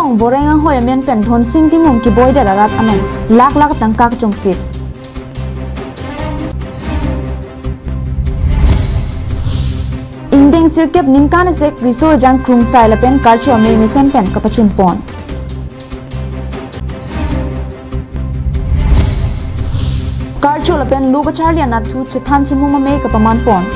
long borenga hoya men pen thon sing timum ki boy da rat amen lak lak tangka chongsit indeng sirkep nimkan sek riso jang krum sai la pen karcho me misen pen kapachun pon karcho la pen lu ka charlia na thu chithan chimum me kapaman pon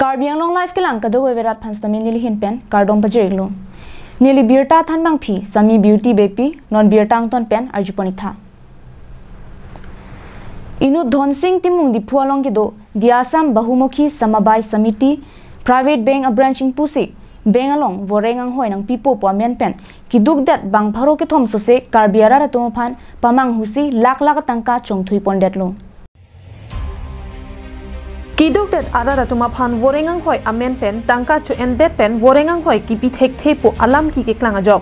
Karbiang long life ke lang kado werat phanstami nili hin pen kardom pajeglo nili birta than bang phi sami beauty bepi non birtang ton pen arjuponi tha inu dhon sing timung di phualong ke do diasam bahumukhi samabai samiti private bank a branching pusi bank along vorengang hoi nang pipo po men pen kiduk dat bang pharo ke thom so se karbiara ra tom phan pamang husi lak lak tangka chongthui pondet lo Kiduk det arara tuma phan vorengang hoi amen pen tangka chu endet pen vorengang hoi ki pi thek the po alam ki ke klanga job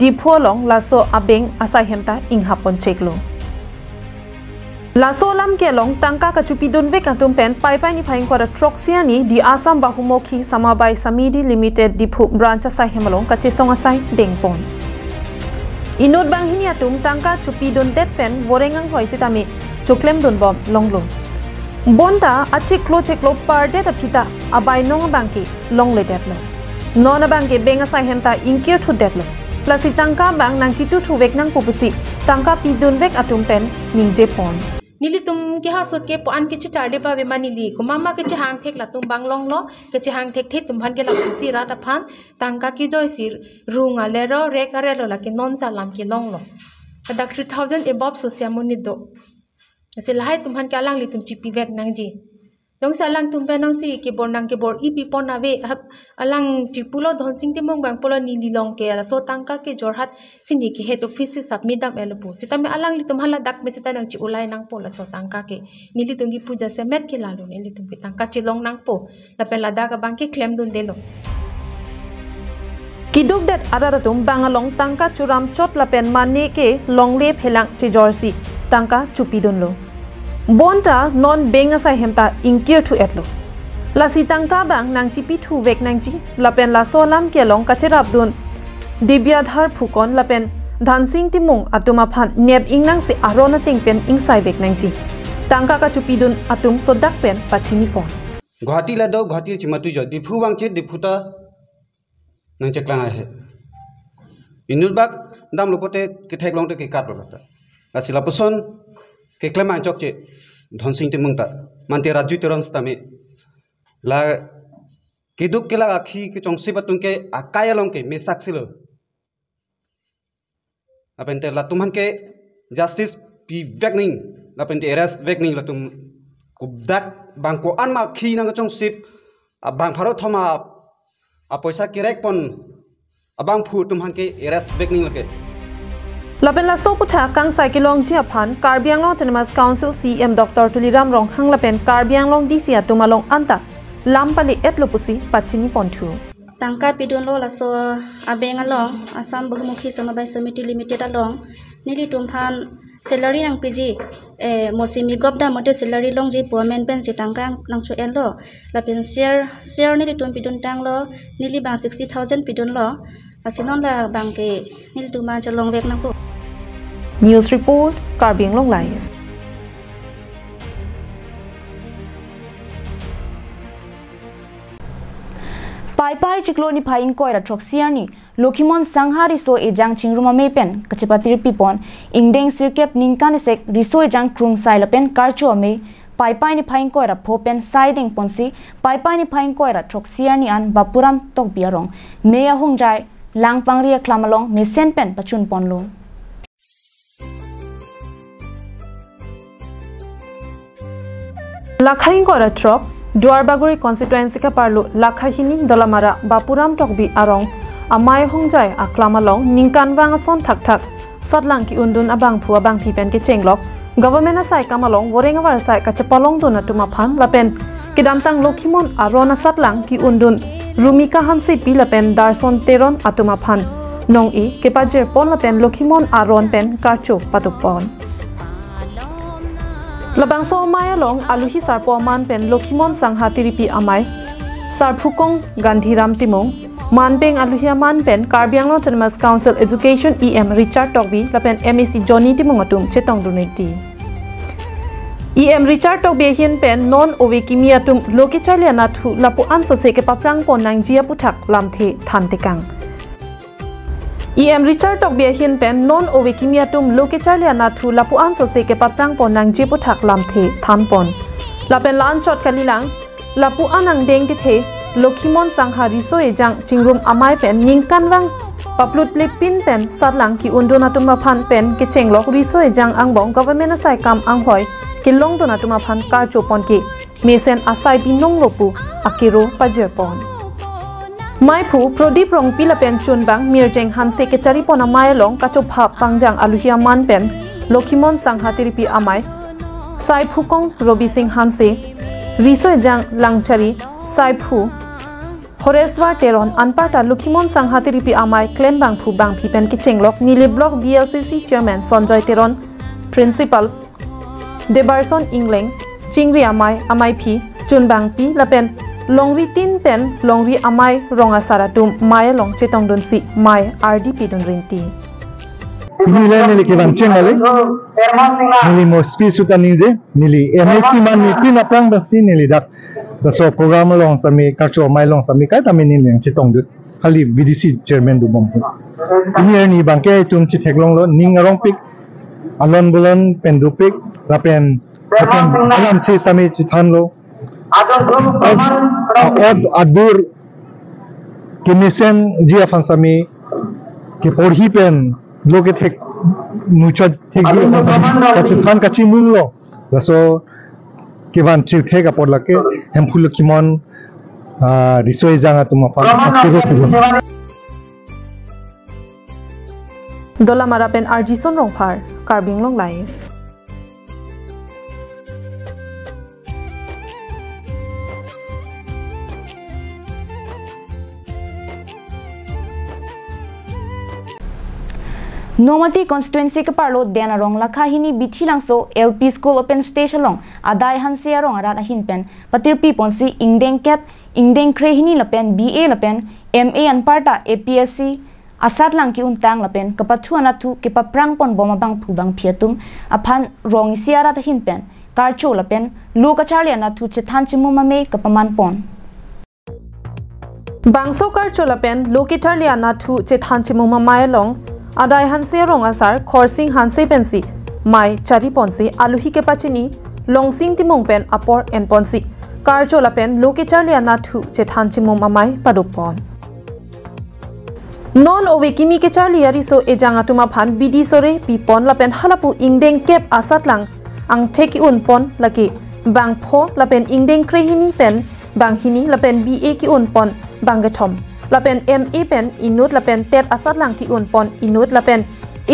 di pholong laso abeng asai hemta inghapon cheklo laso lam ke long tangka ka chu pi don ve ka tum pen pai pai ni phaing ko ra troxia ni di asam bahumokhi samabai samidi limited di phu branch asai hemalong ka che song asai dengpon inot bang hinia tum tangka chu pi don det pen vorengang hoi sitami chuklem don bom longlong Bonda achi klo per det apita abai nong bangki long le detlo non bangke benga sai hemta inkir thu detlo plus tangka bang nang chitu thu vek nang pupusi tangka pi don vek atum pen ningje pon nili tum ke ha sot ke pan ke chitarde pa be manili ko mama ke hang thek la tum bang long lo ke hang thek thek tum han ke la pusi ra ta phan tangka ki joy sir runga le ro re kare lo la ke non sa lam ke long lo kadak 3000 above so sia monit do se lahai tumhan ke alang li tum chipi vek nang ji dong sa alang tum pe nang si ke bor nang ke bor ipi pon na ve alang chipulo dhon sing te mong bang polo ni long ke ala so tangka ke jorhat sini ke head office submit dam elpo sita me alang li tum hala dak me sita nang chi ulai nang po la so tangka ke ni li tum gi puja se met ke lalu ni li tum ke tangka chi long nang po la pe la da ka bang ke claim dun de lo Kiduk det araratum bangalong tangka churam chot la pen manne ke long le phelang chi jorsi tangka chupidon lo bonta non benga sai hemta inkir thu etlo lasi tangka bang nang chi pi thu vek nang chi lapen la solam ke long kacherap dun dibyadhar phukon lapen dhansing timung atuma phan neb ingnang se arona ting pen ingsai vek nang chi tangka ka chupidun atum sodak pen pachini pon Guwahati la do Guwahati chimatu jo diphu bang che diphuta nang cheklang ahe inul bak dam lopote ke thek long te ke kat bata asila puson ke klema chok che dhon sing timung ta mante raju teron stame la kiduk ke la akhi ke chongsi batun ke akaya long ke mesak silo apente la tumhan ke justice pi vekning la pente arrest vekning la tum kubdak bangko anma khi nang chongsi bang pharo thoma a poisa kirek pon abang phu tumhan ke arrest vekning lake Lapela soputha kang saikilong chia phan Karbiang Long Autonomous Council CM Dr. Tuliram Rong hanglapen Karbiang Long DC atumalong anta lampali etlopusi pachini pontu tangka pidun lo laso abeng along Assam Bahumukhi Samabai Samiti Limited along nili tumphan salary nang PG mosimi gobda mote salary long ji pomen pen si tangka nang chu en lo lapin share nili tum pidun tang lo nili bang 60000 pidun lo asinon la bang ke nili tuma chalong vek nang ko News Report, Karbiang Long Live. Pai chikloni phaing koira troxiani Lokimon Sanghari so ejang chingruma mepen kachipatir pipon ingdeng sirkep ningkan sek riso ejang krung saila pen karcho me pai ni phaing koira phopen siding ponsi pai ni phaing koira troxiani an bapuram tok biarong meya hongjai langpangria klamalong mesen pen pachun ponlo Lakhain kora trop Duarbaguri constituency ka parlu lakhahini dolamara bapuram tokbi arong amai hongjai aklamalong ningkan wang son thak thak satlang ki undun abang phu abang phipen ke chenglok government asai kamalong worenga war sai ka chapalong dona tuma phan lapen kidamtang Lokimon arona satlang ki undun rumika hansi pi lapen darson teron atuma phan nong i ke pajer pon lapen Lokimon aron pen karcho patupon Labang so maya long aluhi sarpo man pen Lokimon Sangha tiripi amai sarphukong Gandhiram timong Manpeng aluhia manpen Karbiang Autonomous Council Education EM Richard Tokbi lapen MAC Johnny Timungatum chetong duniti. EM Richard Tokbi hian pen non owe kimiatum lokichalia nathu lapu anso se ke paprang pon nang jia puthak lamthe thantekang. EM Richard Tokbi hian pen non owe kimiatum lokichalia nathu lapu anso se ke paprang pon nang jia puthak lamthe thanpon. Lapen lan chot kalilang lapu anang deng ti the Lokhimon Sangha Risoe Jang Chingrum Amai Pen Ningkanwang Paplut Plepin Pen Satlang Ki Undonatum Phan Pen Ke Chenglok Risoe Jang Angbong Government Asai Kam Anghoi Ki Long Donatum Phan Karcho Pon Ki Mesen Asai Binong Lopu Akiro Pajerpon Maipu Prodip Rong Pila Pen Chunbang Mirjeng Hanse Ke Charipon Amai Long Kachop Hap Pangjang Aluhia Man Pen Lokhimon Sangha Tiripi Amai Sai Phukong Robi Singh Hanse Risoe Jang Langchari Sai Phu Horeswa Teron Anpata Lokhimon Sangha Tiripi Amai Klembang Phu Bang Pipen Kichenglok Nili Block BLCC Chairman Sonjoy Teron Principal Debarson Ingleng Chingri Amai Amai Pi Chunbang Pi Lapen Longri Tin Pen Longri Amai Ronga Saratum Maya Long Chetong Dunsi Mai RDP Dunrinti Nilai nili kiban cengale, nili mo speed suta ninze, nili MSC man ni pina prang basi nili dak, daso program long sami karcho mai long sami kai tami nili yang citong dut, kali BDC chairman du bom. Ini ni bangke tum citek long lo, ning arong pik, alon bulan pendu pik, lapen alam ci sami citan lo, adur kimisen jia fan sami ke porhi pen Loke tek muchad tek di kacil kan kacil mulu, laso kiban cil tek apor lake hempul kimon Risoe Jang atuma pan akiro kubun. Dola marapen Arjison Rongphar Karbing Long Live. Nomati constituency ke parlo dena rong lakha hini bithi langso LP school open station long adai hansia rong ara hin pen patir pi ponsi ingdeng cap ingdeng kre hini lapen BA lapen MA anparta APSC asat lang ki untang lapen kapathu anathu ke paprang pon boma bang phubang phiatum aphan rong siara ta hin pen karcho lapen luka charli anathu chethan chimu mame kapaman pon Bangso karcho lapen luka charli anathu chethan chimu mamae long Adai hanse rong asar khorsing hanse pensi mai chari ponsi aluhi ke pachini longsing timong pen apor en ponsi karcho la pen loke charli anathu chethan chimom amai padupon non owe kimi ke charli ariso ejanga tuma phan bidi sore pipon la pen halapu ingdeng kep asatlang ang theki un pon laki bang pho la pen ingdeng krehini pen bang hini la pen BA ki un pon bangathom lapen MA pen inut lapen tet asat lang ki un pon inut lapen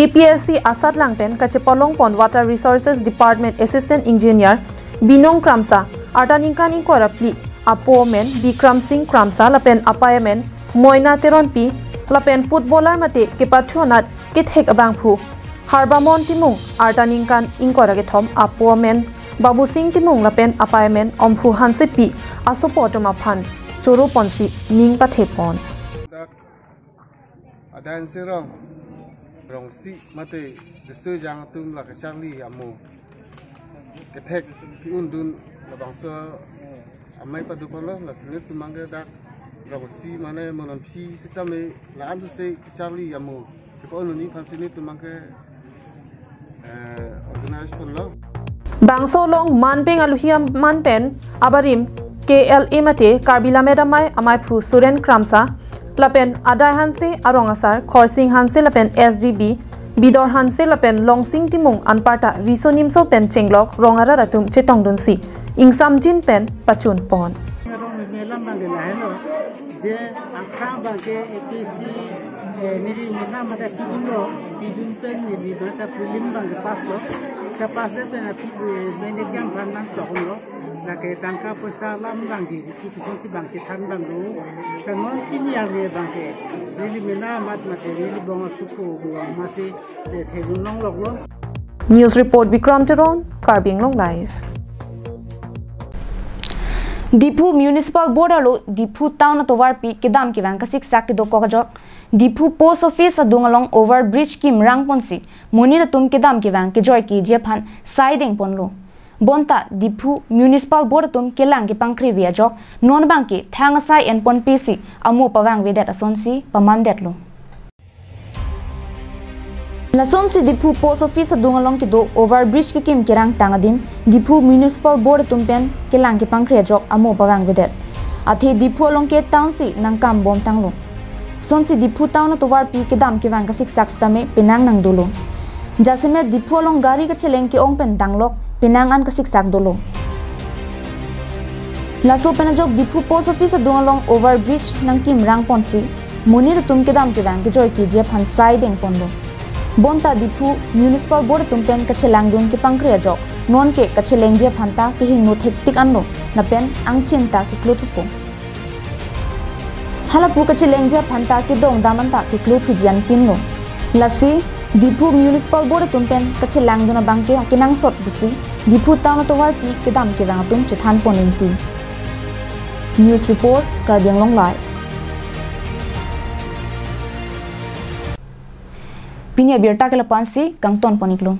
APSC asat lang pen kachepolong pon Water Resources Department Assistant Engineer Binong Kramsa artaninkan inkorapli apo men Bikram Singh Kramsa lapen apayamen Moina Teron pi lapen footballer mate ke pathonat ke thek abang phu Harbamon timung artaninkan inkorage thom apo men Babu Singh timung lapen apayamen omphu hanse pi asopotoma phan Choro ponsi ning pathepon adan serong rong si mate Risoe Jang tum la Charlie amu ketek ki undun la bangso amai padupon lo la senit tumangge dak rong si mane monon phi sitame la andu se Charlie amu ko onuni phansini tumangge organize pon lo bangso long manpeng aluhiam manpen abarim KLA mate Karbila medamai amai phu Suren Kramsa lapen adai hanse arong asar khorsing hanse lapen SDB bidor hanse lapen longsing timung anparta risonimso pen chenglok rongara ratum chetong dunsi ingsam jin pen pachun pon je asa bage APC niri mena mata pidulo pidun pen niri mata prelim bang paslo sa pasle pen api benediam panan tohlo la ke tangka posa lam bang di si bang si than bang lu kanon ini ave bang ke niri mena mat mate niri bonga suku buang masih thegun long lok lo News report Bikram Teron Karbing Long Live Dipu Municipal Border lo Dipu Town atowar pi kedam ki wang kasik sak do ko jok Dipu Post Office adung along over bridge ki mrang ponsi moni tum kedam ki wang ki joy ki jephan siding ponlo bonta Dipu Municipal Board tum kelang ki pangkri via jok non bang ki thang sai en pon pc amo pawang vedet asonsi pamandet lo Lason si Dipu Post Office adung along ki do over bridge ki kim kirang tangadim Dipu Municipal Board tumpen kelang ki pangkri jok amo pawang vedet athi Dipu along ke town si nangkam bom tanglo son si Dipu town to war pi kedam ki wang ka sik sak stame pinang nang dulo jasime Dipu along gari ka cheleng ki ong pen danglok pinang an ka sik sak dulo laso penajok Dipu Post Office adung along over bridge nang kim rang ponsi munir tum kedam ki wang ki joy ki je phan siding pondo bonta Dipu Municipal Board tumpen kachelang dun ki pangkriya jok non ke kacheleng je phanta ki hing no thektik anno na pen ang chinta ki klutupo halapu kacheleng je phanta ki dong damanta ki klutu jian pinno lasi Dipu Municipal Board tumpen kachelang dun bangke kinang sot busi Dipu town to war pi kedam ki wang tum chithan poninti news report Karbiang Long Live Pinya birta kala pansi kang ton poniklong